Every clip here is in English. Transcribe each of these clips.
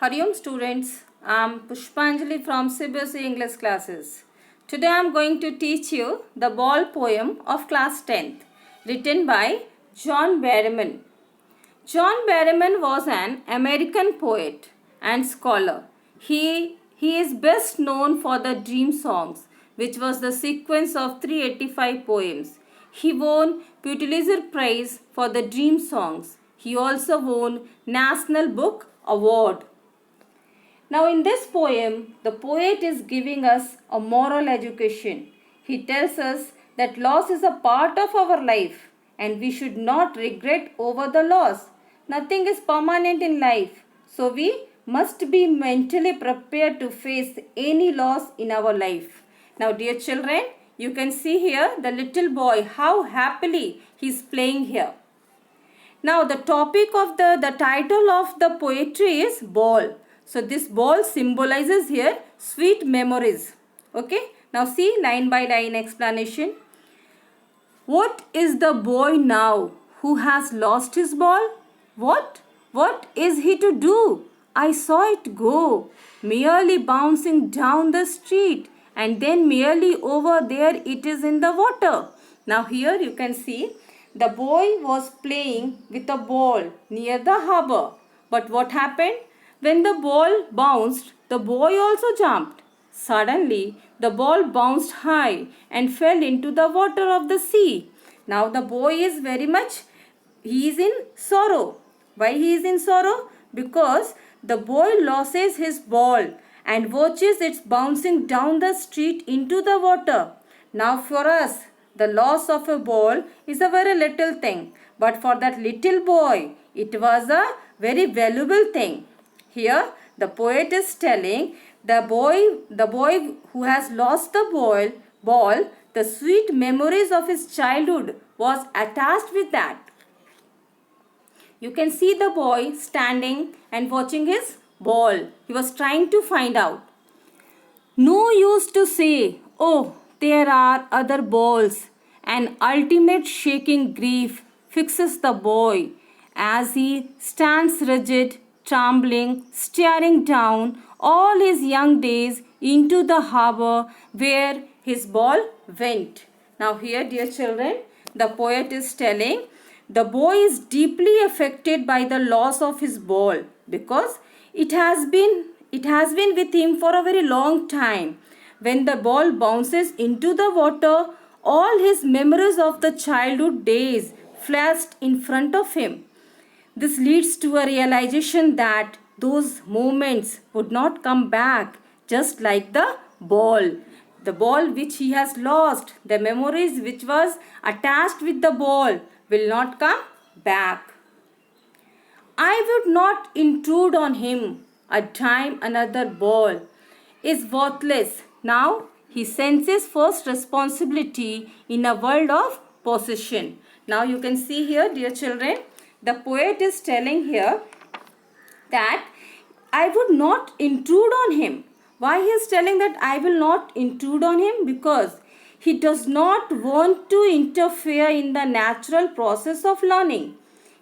Hariom students, I am Pushpanjali from CBSE English classes. Today I am going to teach you the ball poem of class 10th written by John Berryman. John Berryman was an American poet and scholar. He is best known for the Dream Songs, which was the sequence of 385 poems. He won Pulitzer Prize for the Dream Songs. He also won National Book Award. Now in this poem, the poet is giving us a moral education. He tells us that loss is a part of our life and we should not regret over the loss. Nothing is permanent in life, so we must be mentally prepared to face any loss in our life. Now dear children, you can see here the little boy, how happily he is playing here. Now the topic of the title of the poetry is ball. So this ball symbolizes here sweet memories. Okay. Now see line by line explanation. What is the boy now who has lost his ball? What? What is he to do? I saw it go, merely bouncing down the street, and then merely over there it is in the water. Now here you can see the boy was playing with a ball near the harbor. But what happened? When the ball bounced, the boy also jumped. Suddenly, the ball bounced high and fell into the water of the sea. Now the boy is he is in sorrow. Why he is in sorrow? Because the boy loses his ball and watches it bouncing down the street into the water. Now for us, the loss of a ball is a very little thing. But for that little boy, it was a very valuable thing. Here, the poet is telling the boy who has lost the ball, the sweet memories of his childhood was attached with that. You can see the boy standing and watching his ball. He was trying to find out. No use to say, oh, there are other balls. An ultimate shaking grief fixes the boy as he stands rigid, trembling, staring down all his young days into the harbor where his ball went. Now here, dear children, the poet is telling the boy is deeply affected by the loss of his ball because it has been with him for a very long time. When the ball bounces into the water, all his memories of the childhood days flashed in front of him. This leads to a realization that those moments would not come back, just like the ball. The ball which he has lost, the memories which was attached with the ball will not come back. I would not intrude on him. A time another ball is worthless. Now he senses first responsibility in a world of possession. Now you can see here, dear children, the poet is telling here that I would not intrude on him. Why he is telling that I will not intrude on him? Because he does not want to interfere in the natural process of learning.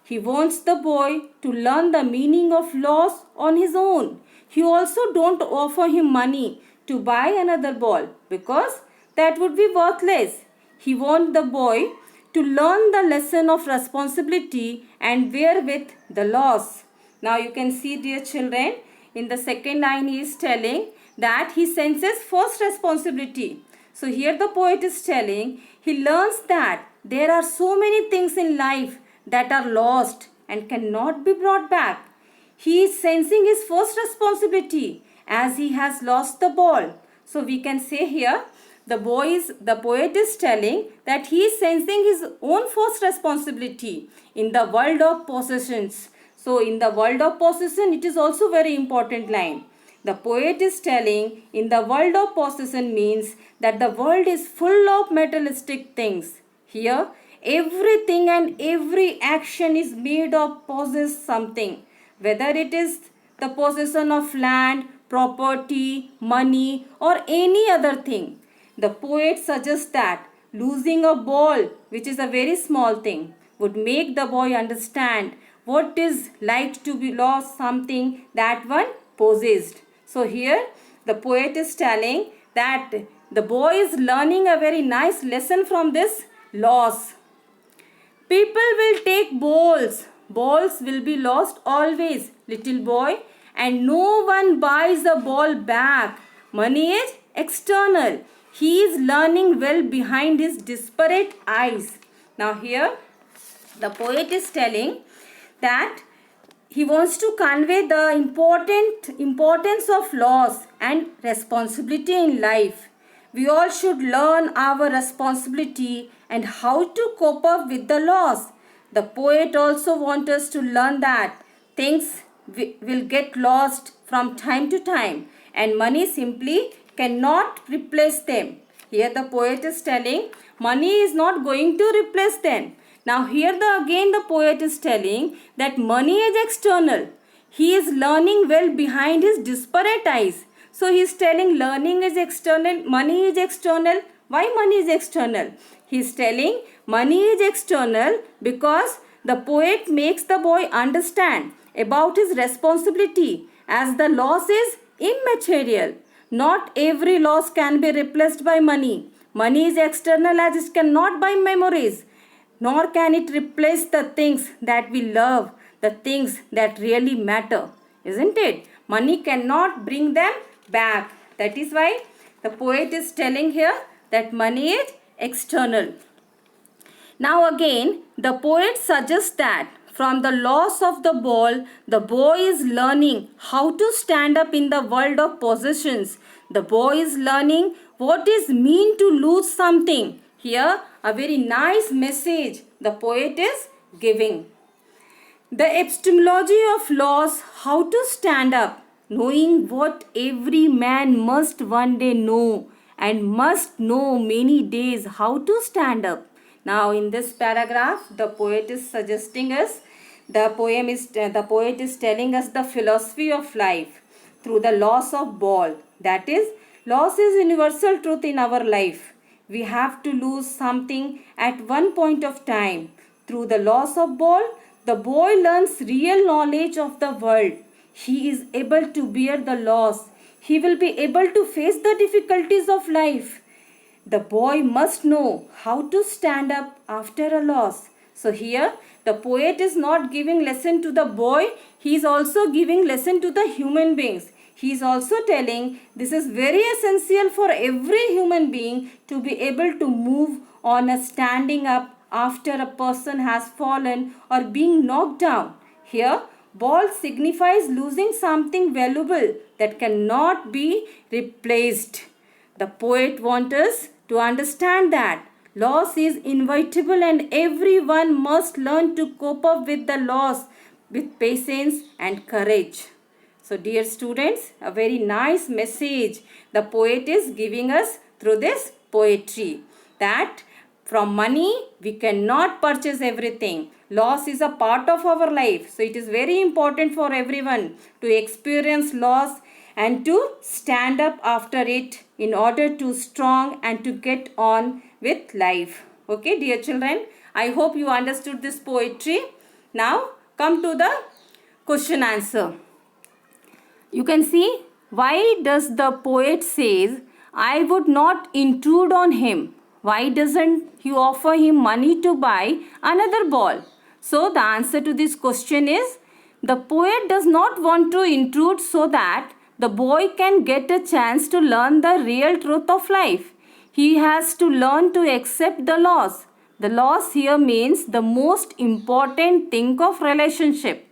He wants the boy to learn the meaning of loss on his own. He also don't offer him money to buy another ball because that would be worthless. He wants the boy to learn the lesson of responsibility and bear with the loss. Now you can see, dear children, in the second line he is telling that he senses first responsibility. So here the poet is telling he learns that there are so many things in life that are lost and cannot be brought back. He is sensing his first responsibility as he has lost the ball. So we can say here the poet is telling that he is sensing his own first responsibility in the world of possessions. So in the world of possession, it is also very important line. The poet is telling in the world of possession means that the world is full of materialistic things. Here, everything and every action is made of possess something. Whether it is the possession of land, property, money or any other thing. The poet suggests that losing a ball, which is a very small thing, would make the boy understand what is like to be lost something that one possessed. So here the poet is telling that the boy is learning a very nice lesson from this loss. People will take balls. Balls will be lost always, little boy, and no one buys the ball back. Money is external. He is learning well behind his disparate eyes. Now here the poet is telling that he wants to convey the importance of loss and responsibility in life. We all should learn our responsibility and how to cope up with the loss. The poet also wants us to learn that things will get lost from time to time and money simply cannot replace them. Here the poet is telling money is not going to replace them. Now here again the poet is telling that money is external. He is learning well behind his disparate eyes. So he is telling learning is external, money is external. Why money is external? He is telling money is external because the poet makes the boy understand about his responsibility as the loss is immaterial. Not every loss can be replaced by money. Money is external as it cannot buy memories, nor can it replace the things that we love, the things that really matter. Isn't it? Money cannot bring them back. That is why the poet is telling here that money is external. Now again, the poet suggests that from the loss of the ball, the boy is learning how to stand up in the world of possessions. The boy is learning what it means to lose something. Here, a very nice message the poet is giving. The epistemology of loss, how to stand up, knowing what every man must one day know and must know many days how to stand up. Now in this paragraph, the poet is suggesting us, the poet is telling us the philosophy of life through the loss of ball. That is, loss is universal truth in our life. We have to lose something at one point of time. Through the loss of ball, the boy learns real knowledge of the world. He is able to bear the loss. He will be able to face the difficulties of life. The boy must know how to stand up after a loss. So here the poet is not giving lesson to the boy. He is also giving lesson to the human beings. He is also telling this is very essential for every human being to be able to move on a standing up after a person has fallen or being knocked down. Here ball signifies losing something valuable that cannot be replaced. The poet wants us to understand that loss is inevitable and everyone must learn to cope up with the loss with patience and courage. So dear students, a very nice message the poet is giving us through this poetry, that from money we cannot purchase everything. Loss is a part of our life. So it is very important for everyone to experience loss and to stand up after it in order to strong and to get on with life. Okay, dear children, I hope you understood this poetry. Now come to the question answer. You can see, why does the poet says, I would not intrude on him. Why doesn't he offer him money to buy another ball? So the answer to this question is, the poet does not want to intrude so that the boy can get a chance to learn the real truth of life. He has to learn to accept the loss. The loss here means the most important thing of relationship.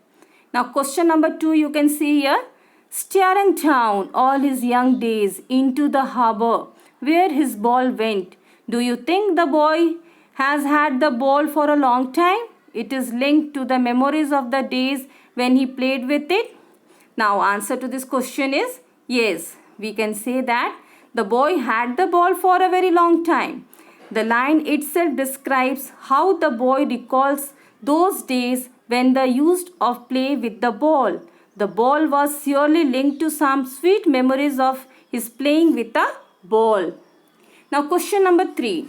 Now question number 2 you can see here. Staring down all his young days into the harbor where his ball went. Do you think the boy has had the ball for a long time? It is linked to the memories of the days when he played with it. Now answer to this question is yes. We can say that the boy had the ball for a very long time. The line itself describes how the boy recalls those days when they used of play with the ball. The ball was surely linked to some sweet memories of his playing with a ball. Now question number 3.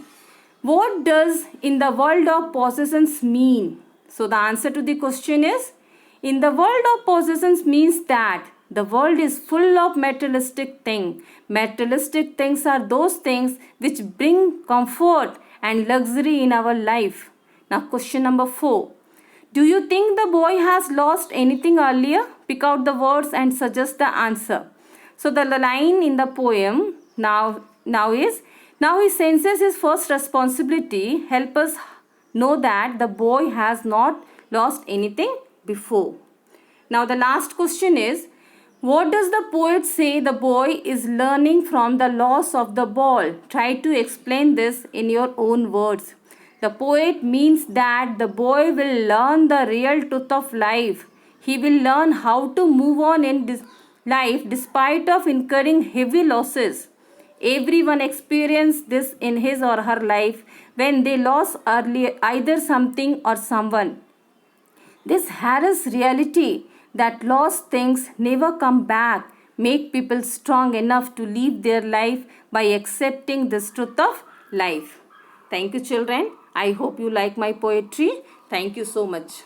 What does in the world of possessions mean? So the answer to the question is, in the world of possessions means that The world is full of materialistic things. Materialistic things are those things which bring comfort and luxury in our life. Now question number 4. Do you think the boy has lost anything earlier? Pick out the words and suggest the answer. So the line in the poem now he senses his first responsibility. Help us know that the boy has not lost anything before. Now the last question is, what does the poet say the boy is learning from the loss of the ball? Try to explain this in your own words. The poet means that the boy will learn the real truth of life. He will learn how to move on in this life despite of incurring heavy losses. Everyone experienced this in his or her life when they lost either something or someone. This harass reality that lost things never come back make people strong enough to live their life by accepting this truth of life. Thank you, children. I hope you like my poetry. Thank you so much.